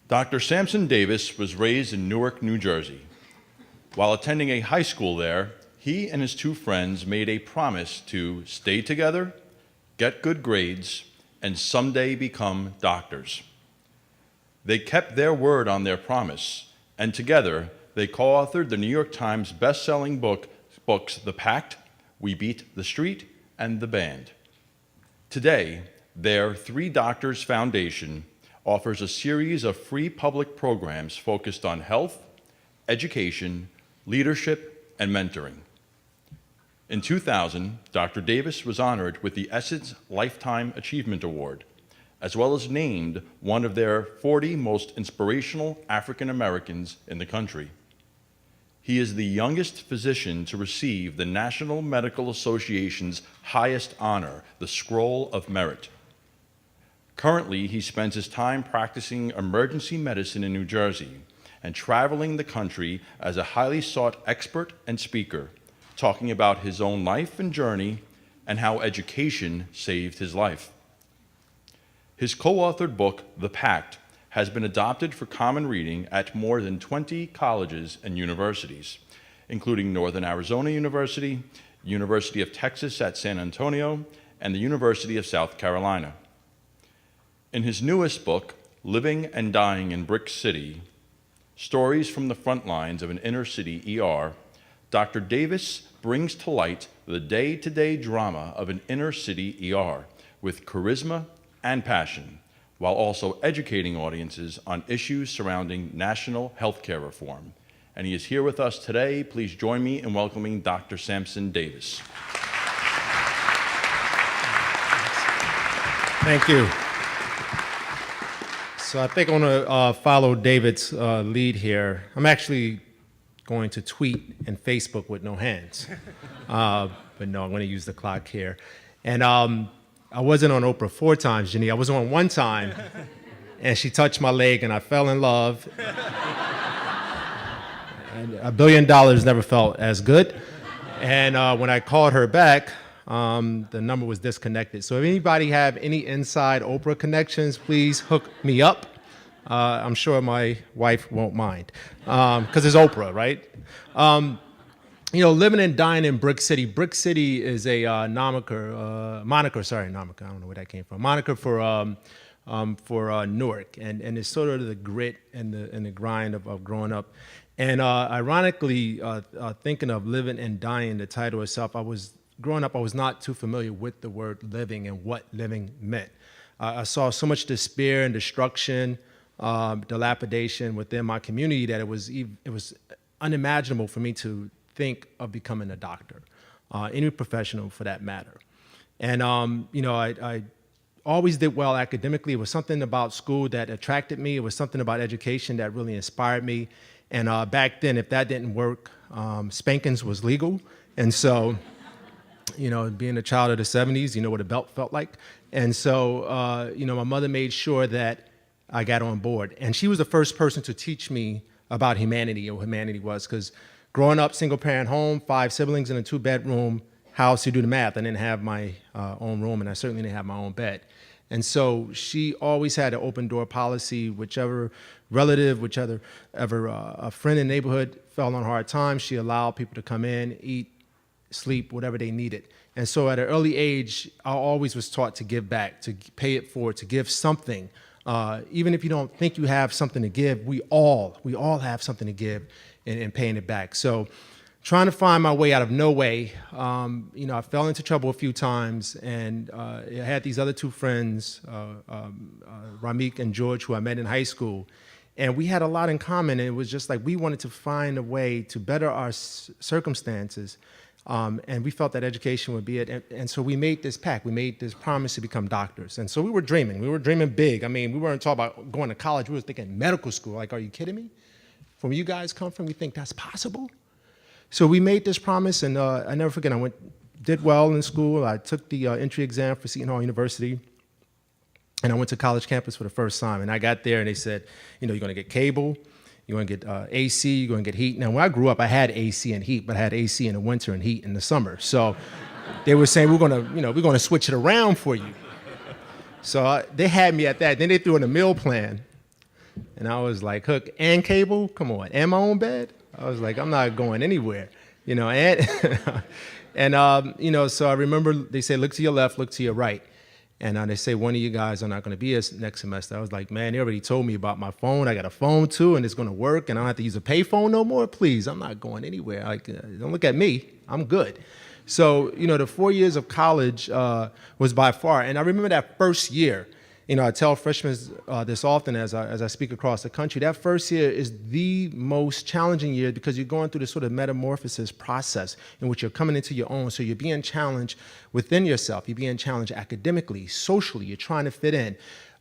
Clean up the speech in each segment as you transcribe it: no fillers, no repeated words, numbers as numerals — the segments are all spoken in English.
Dr. Sampson Davis was raised in Newark, New Jersey. While attending a high school there, he and his two friends made a promise to stay together, get good grades, and someday become doctors. They kept their word on their promise, and together they co-authored the New York Times best-selling books The Pact, We Beat the Street, and The Band. Today, their Three Doctors Foundation offers a series of free public programs focused on health, education, leadership, and mentoring. In 2000, Dr. Davis was honored with the Essence Lifetime Achievement Award, as well as named one of their 40 most inspirational African Americans in the country. He is the youngest physician to receive the National Medical Association's highest honor, the Scroll of Merit. Currently, he spends his time practicing emergency medicine in New Jersey and traveling the country as a highly sought expert and speaker, talking about his own life and journey and how education saved his life. His co-authored book, The Pact, has been adopted for common reading at more than 20 colleges and universities, including Northern Arizona University, University of Texas at San Antonio, and the University of South Carolina. In his newest book, Living and Dying in Brick City, Stories from the Front Lines of an Inner City ER, Dr. Davis brings to light the day-to-day drama of an inner city ER with charisma and passion, while also educating audiences on issues surrounding national healthcare reform. And he is here with us today. Please join me in welcoming Dr. Sampson Davis. Thank you. So I think I'm going to follow David's lead here. I'm actually going to tweet and Facebook with no hands. But no, I'm going to use the clock here. And I wasn't on Oprah 4 times, Jenny. I was on 1 time, and she touched my leg, and I fell in love. And $1 billion never felt as good. And when I called her back, the number was disconnected. So if anybody have any inside Oprah connections, please hook me up. I'm sure my wife won't mind, because it's Oprah, right? Living and dying in Brick City. Brick City is a moniker, I don't know where that came from. Moniker for Newark, and it's sort of the grit and the grind of growing up. And ironically, thinking of living and dying, the title itself, growing up, I was not too familiar with the word living and what living meant. I saw so much despair and destruction, dilapidation within my community that it was unimaginable for me to think of becoming a doctor, any professional for that matter. And I always did well academically. It was something about school that attracted me. It was something about education that really inspired me. And back then, if that didn't work, spankings was legal. And so, being a child of the 70s, you know what a belt felt like. And so, my mother made sure that I got on board. And she was the first person to teach me about humanity and what humanity was. Because growing up, single-parent home, 5 siblings in a 2-bedroom house, you do the math. I didn't have my own room, and I certainly didn't have my own bed. And so she always had an open-door policy. Whichever relative, a friend in the neighborhood fell on hard times, she allowed people to come in, eat, sleep, whatever they needed. And so at an early age, I always was taught to give back, to pay it forward, to give something. Even if you don't think you have something to give, we all have something to give in paying it back. So trying to find my way out of no way, I fell into trouble a few times, and I had these other 2 friends, Ramik and George, who I met in high school. And we had a lot in common, and it was just like we wanted to find a way to better our circumstances. And we felt that education would be it. And so we made this pact. We made this promise to become doctors. And so we were dreaming. We were dreaming big. I mean, we weren't talking about going to college. We were thinking medical school. Like, are you kidding me? From where you guys come from, you think that's possible? So we made this promise, and I never forget, I did well in school. I took the entry exam for Seton Hall University, and I went to college campus for the first time. And I got there, and they said, you're going to get cable. You're going to get AC, you're going to get heat. Now, when I grew up, I had AC and heat, but I had AC in the winter and heat in the summer. So they were saying, we're going to switch it around for you. So they had me at that. Then they threw in a meal plan. And I was like, hook and cable? Come on, and my own bed? I was like, I'm not going anywhere, and, so I remember they said, look to your left, look to your right. And they say, one of you guys are not going to be here next semester. I was like, man, they already told me about my phone. I got a phone too, and it's going to work, and I don't have to use a pay phone no more. Please, I'm not going anywhere. Like, don't look at me. I'm good. So, the 4 years of college was by far. And I remember that first year. I tell freshmen this often as I speak across the country. That first year is the most challenging year because you're going through this sort of metamorphosis process in which you're coming into your own. So you're being challenged within yourself. You're being challenged academically, socially. You're trying to fit in.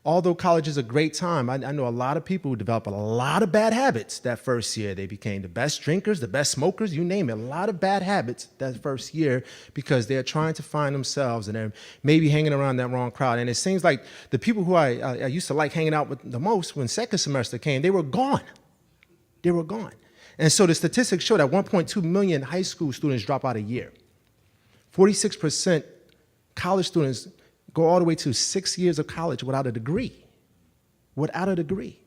Although college is a great time, I know a lot of people who develop a lot of bad habits that first year. They became the best drinkers, the best smokers, you name it. A lot of bad habits that first year because they're trying to find themselves and they're maybe hanging around that wrong crowd. And it seems like the people who I used to like hanging out with the most when second semester came, they were gone. They were gone. And so the statistics show that 1.2 million high school students drop out a year. 46% college students go all the way to 6 years of college without a degree. Without a degree.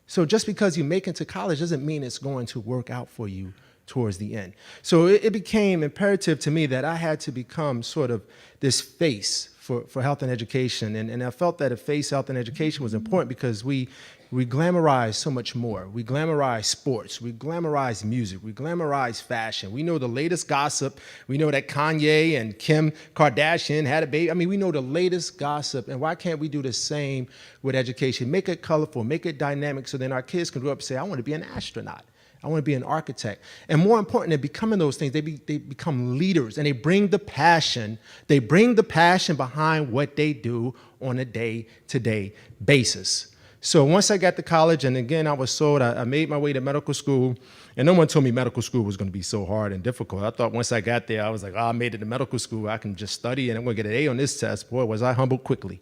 So just because you make it to college doesn't mean it's going to work out for you towards the end. So it became imperative to me that I had to become sort of this face for health and education. And I felt that a face, health, and education was important because we glamorize so much more. We glamorize sports. We glamorize music. We glamorize fashion. We know the latest gossip. We know that Kanye and Kim Kardashian had a baby. I mean, we know the latest gossip. And why can't we do the same with education? Make it colorful, make it dynamic, so then our kids can grow up and say, I want to be an astronaut. I want to be an architect. And more important than becoming those things, they become leaders, and they bring the passion. They bring the passion behind what they do on a day-to-day basis. So once I got to college, and again, I was sold, I made my way to medical school, and no one told me medical school was going to be so hard and difficult. I thought once I got there, I was like, I made it to medical school. I can just study, and I'm going to get an A on this test. Boy, was I humbled quickly.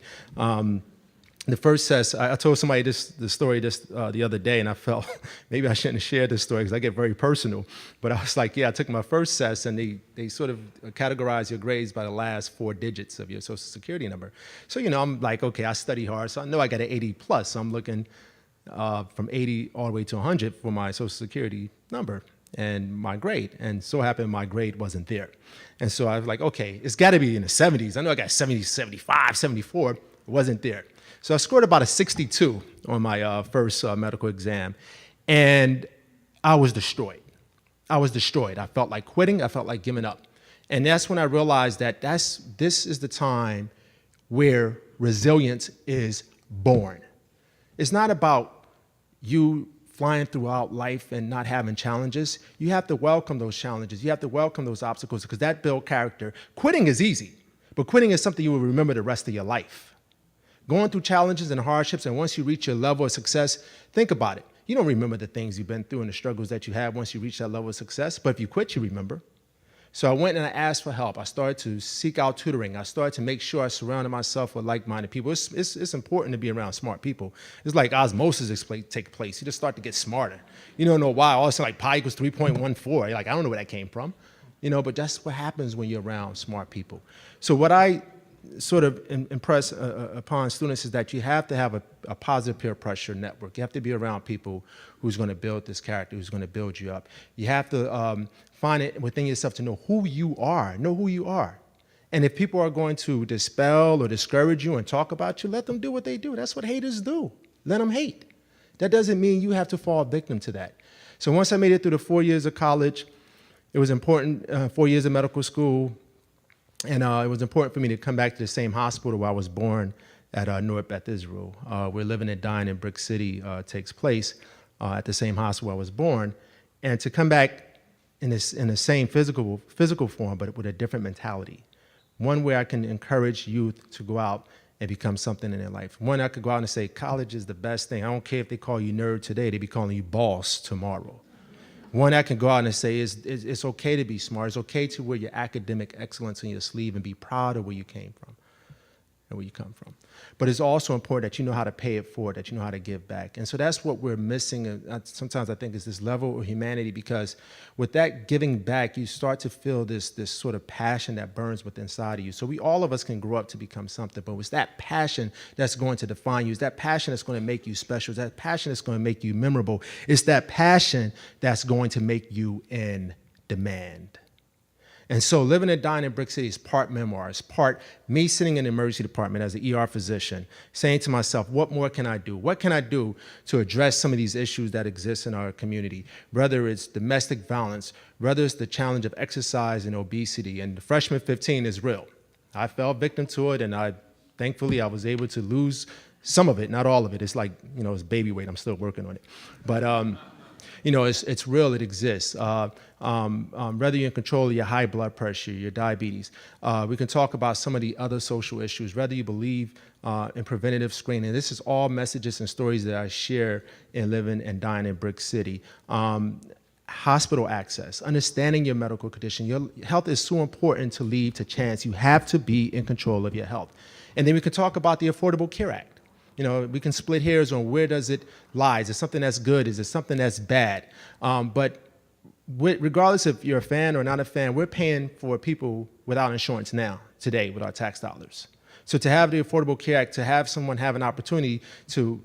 The first test, I told somebody the story the other day, and I felt maybe I shouldn't have shared this story because I get very personal. But I was like, yeah, I took my first test, and they sort of categorize your grades by the last 4 digits of your Social Security number. So, I'm like, okay, I study hard, so I know I got an 80 plus. So I'm looking from 80 all the way to 100 for my Social Security number and my grade. And so happened my grade wasn't there. And so I was like, okay, it's got to be in the 70s. I know I got 70, 75, 74. It wasn't there. So I scored about a 62 on my first medical exam, and I was destroyed. I felt like quitting. I felt like giving up. And that's when I realized that this is the time where resilience is born. It's not about you flying throughout life and not having challenges. You have to welcome those challenges. You have to welcome those obstacles because that builds character. Quitting is easy, but quitting is something you will remember the rest of your life. Going through challenges and hardships, and once you reach your level of success, think about it. You don't remember the things you've been through and the struggles that you had once you reach that level of success, but if you quit, you remember. So I went and I asked for help. I started to seek out tutoring. I started to make sure I surrounded myself with like-minded people. It's important to be around smart people. It's like osmosis take place. You just start to get smarter. You don't know why. All of a sudden, like pi equals 3.14. You're like, I don't know where that came from. But that's what happens when you're around smart people. So what I sort of impress upon students is that you have to have a positive peer pressure network. You have to be around people who's going to build this character, who's going to build you up. You have to find it within yourself to know who you are. Know who you are. And if people are going to dispel or discourage you and talk about you, let them do what they do. That's what haters do. Let them hate. That doesn't mean you have to fall victim to that. So once I made it through the 4 years of college, it was important, 4 years of medical school, and it was important for me to come back to the same hospital where I was born at Newark Beth Israel. Where living and dying in Brick City takes place at the same hospital where I was born. And to come back in the same physical form, but with a different mentality. One where I can encourage youth to go out and become something in their life. One, I could go out and say, college is the best thing. I don't care if they call you nerd today, they be calling you boss tomorrow. One, I can go out and say, it's okay to be smart. It's okay to wear your academic excellence on your sleeve and be proud of where you came from. And where you come from. But it's also important that you know how to pay it forward, that you know how to give back. And so that's what we're missing. And sometimes I think is this level of humanity, because with that giving back, you start to feel this sort of passion that burns within inside of you. So all of us can grow up to become something, but it's that passion that's going to define you. It's that passion that's going to make you special. It's that passion that's going to make you memorable. It's that passion that's going to make you in demand. And so living and dying in Brick City is part memoir. It's part me sitting in the emergency department as an ER physician, saying to myself, what more can I do? What can I do to address some of these issues that exist in our community? Whether it's domestic violence, whether it's the challenge of exercise and obesity, and the freshman 15 is real. I fell victim to it, and thankfully I was able to lose some of it, not all of it. It's like, it's baby weight. I'm still working on it. But, it's real, it exists. Whether you're in control of your high blood pressure, your diabetes. We can talk about some of the other social issues, whether you believe in preventative screening. This is all messages and stories that I share in living and dying in Brick City. Hospital access, understanding your medical condition. Your health is so important to leave to chance. You have to be in control of your health. And then we can talk about the Affordable Care Act. We can split hairs on where does it lie. Is it something that's good? Is it something that's bad? But regardless if you're a fan or not a fan, we're paying for people without insurance now, today, with our tax dollars. So to have the Affordable Care Act, to have someone have an opportunity to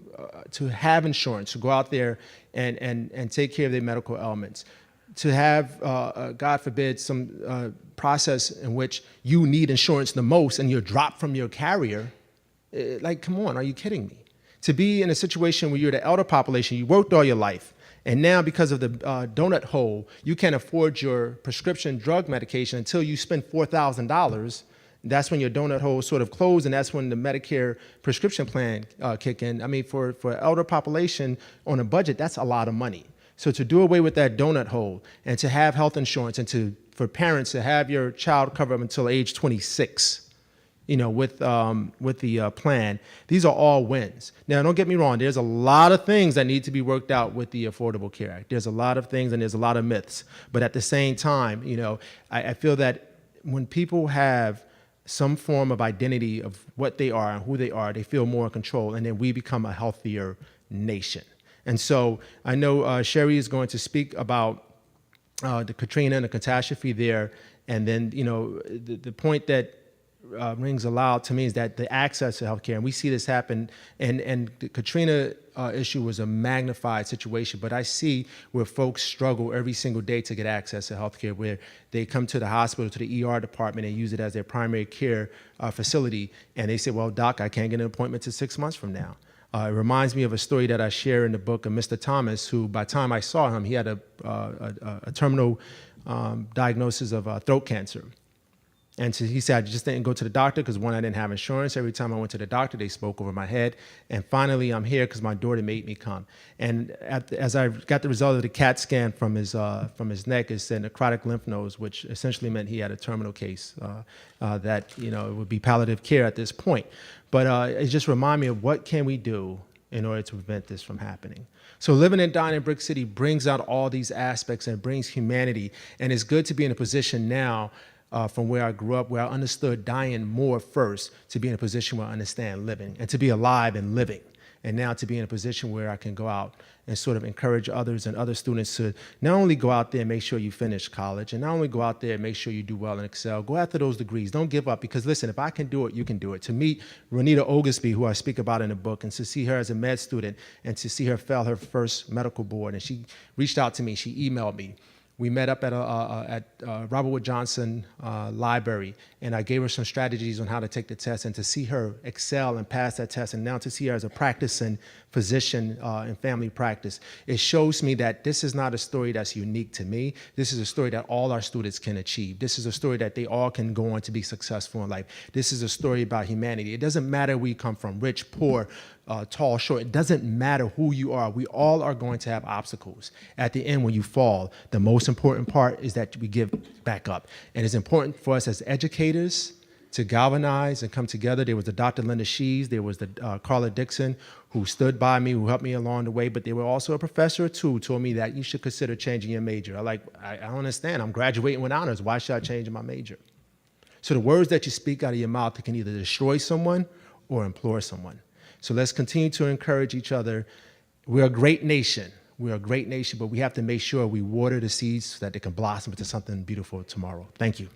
have insurance, to go out there and take care of their medical ailments, to have, God forbid, some process in which you need insurance the most and you're dropped from your carrier, come on, are you kidding me? To be in a situation where you're the elder population, you worked all your life, and now because of the donut hole, you can't afford your prescription drug medication until you spend $4,000. That's when your donut hole sort of closed, and that's when the Medicare prescription plan kick in. I mean, for elder population on a budget, that's a lot of money. So to do away with that donut hole and to have health insurance and for parents to have your child covered up until age 26, with the plan, these are all wins. Now, don't get me wrong. There's a lot of things that need to be worked out with the Affordable Care Act. There's a lot of things and there's a lot of myths. But at the same time, I feel that when people have some form of identity of what they are and who they are, they feel more in control, and then we become a healthier nation. And so I know Sherry is going to speak about the Katrina and the catastrophe there. And then, the point that rings aloud to me is that the access to healthcare, and we see this happen, and the Katrina issue was a magnified situation, but I see where folks struggle every single day to get access to healthcare, where they come to the hospital, to the ER department, and use it as their primary care facility, and they say, well, doc, I can't get an appointment till 6 months from now. It reminds me of a story that I share in the book of Mr. Thomas, who by the time I saw him, he had a terminal diagnosis of throat cancer. And so he said, I just didn't go to the doctor because, one, I didn't have insurance. Every time I went to the doctor, they spoke over my head. And finally, I'm here because my daughter made me come. And as I got the result of the CAT scan from his neck, it said necrotic lymph nodes, which essentially meant he had a terminal case that, it would be palliative care at this point. But it just reminded me of what can we do in order to prevent this from happening. So living and dying in Brick City brings out all these aspects and brings humanity. And it's good to be in a position now from where I grew up, where I understood dying more first, to be in a position where I understand living and to be alive and living. And now to be in a position where I can go out and sort of encourage others and other students to not only go out there and make sure you finish college, and not only go out there and make sure you do well and excel, go after those degrees. Don't give up, because listen, if I can do it, you can do it. To meet Renita Oglesby, who I speak about in the book, and to see her as a med student and to see her fail her first medical board, and she reached out to me, she emailed me. We met up at Robert Wood Johnson Library, and I gave her some strategies on how to take the test, and to see her excel and pass that test, and now to see her as a practicing physician in family practice. It shows me that this is not a story that's unique to me. This is a story that all our students can achieve. This is a story that they all can go on to be successful in life. This is a story about humanity. It doesn't matter where you come from, rich, poor, tall, short. It doesn't matter who you are. We all are going to have obstacles. At the end, when you fall, the most important part is that we give back up. And it's important for us as educators to galvanize and come together. There was the Dr. Linda Shees, there was the Carla Dixon, who stood by me, who helped me along the way, but there were also a professor or two who told me that you should consider changing your major. I don't understand. I'm graduating with honors. Why should I change my major? So the words that you speak out of your mouth can either destroy someone or implore someone. So let's continue to encourage each other. We're a great nation. We're a great nation, but we have to make sure we water the seeds so that they can blossom into something beautiful tomorrow. Thank you.